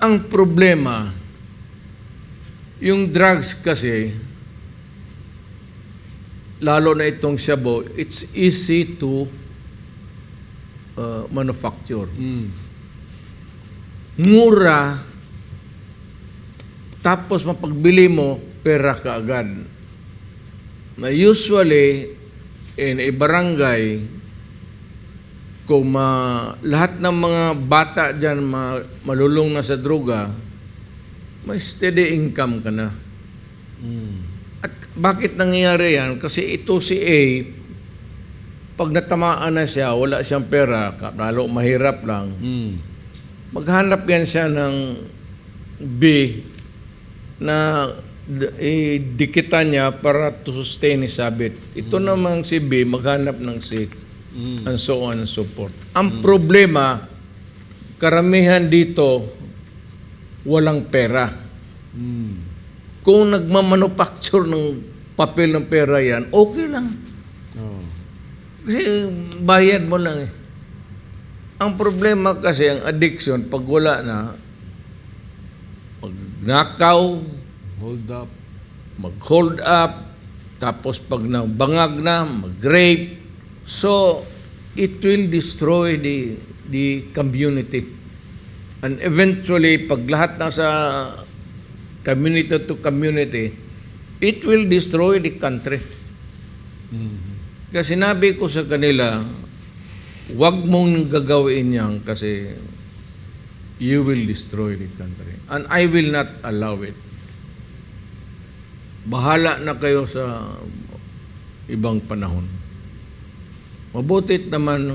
Ang problema, yung drugs kasi, lalo na itong shabu, it's easy to manufacture. Mura, tapos mapagbili mo, pera ka agad. Na usually, in a barangay, kung lahat ng mga bata dyan malulong na sa droga, may steady income ka na. At bakit nangyayari yan? Kasi ito si A, pag natamaan na siya, wala siyang pera, lalo mahirap lang, maghanap yan siya ng B na dikitan niya para to sustain his habit. Ito namang si B, maghanap ng C. And so on and so forth. Ang problema, karamihan dito, walang pera. Kung nagmamanufacture ng papel ng pera yan, okay lang. Kasi bayad mo lang eh. Ang problema kasi, ang addiction, pag wala na, magnakaw, mag-hold up, tapos pag nabangag na, mag-rape. So, it will destroy the community. And eventually, pag lahat nasa community to community, it will destroy the country. Kasi sinabi ko sa kanila, wag mong gagawin yan kasi you will destroy the country. And I will not allow it. Bahala na kayo sa ibang panahon. Mabutit naman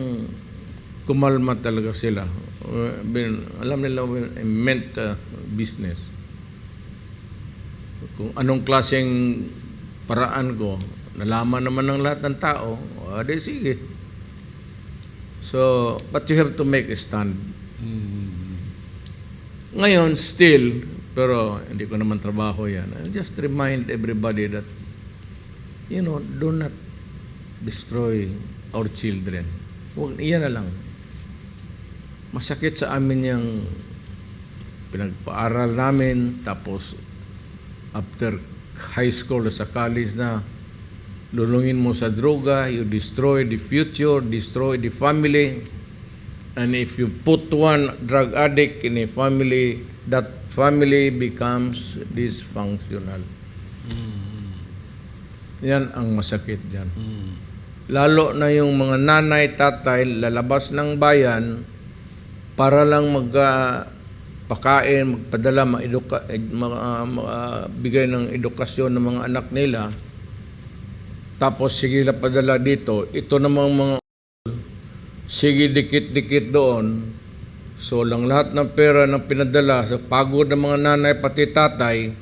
kumalma talaga sila. Alam nila, I meant business. Kung anong klaseng paraan ko, nalaman naman ng lahat ng tao, di sige. So, but you have to make a stand. Ngayon, still, pero hindi ko naman trabaho yan. I just remind everybody that, do not destroy our children. Iyan na lang. Masakit sa amin yung pinagpaaral namin, tapos after high school sa college na, lulungin mo sa droga, you destroy the future, destroy the family. And if you put one drug addict in a family, that family becomes dysfunctional. Yan ang masakit dyan. Lalo na yung mga nanay, tatay, lalabas ng bayan para lang magpakain, magpadala, bigay ng edukasyon ng mga anak nila. Tapos sige la padala dito. Ito namang mga sige dikit-dikit doon. So lang lahat ng pera ng pinadala sa pagod ng mga nanay pati tatay,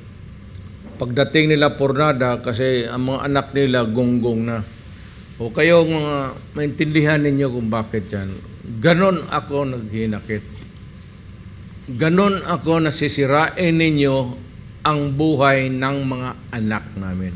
pagdating nila pornada kasi ang mga anak nila gonggong na. O kayo mga maintindihan ninyo kung bakit yan. Ganon ako naghinakit. Ganon ako nasisirain ninyo ang buhay ng mga anak namin.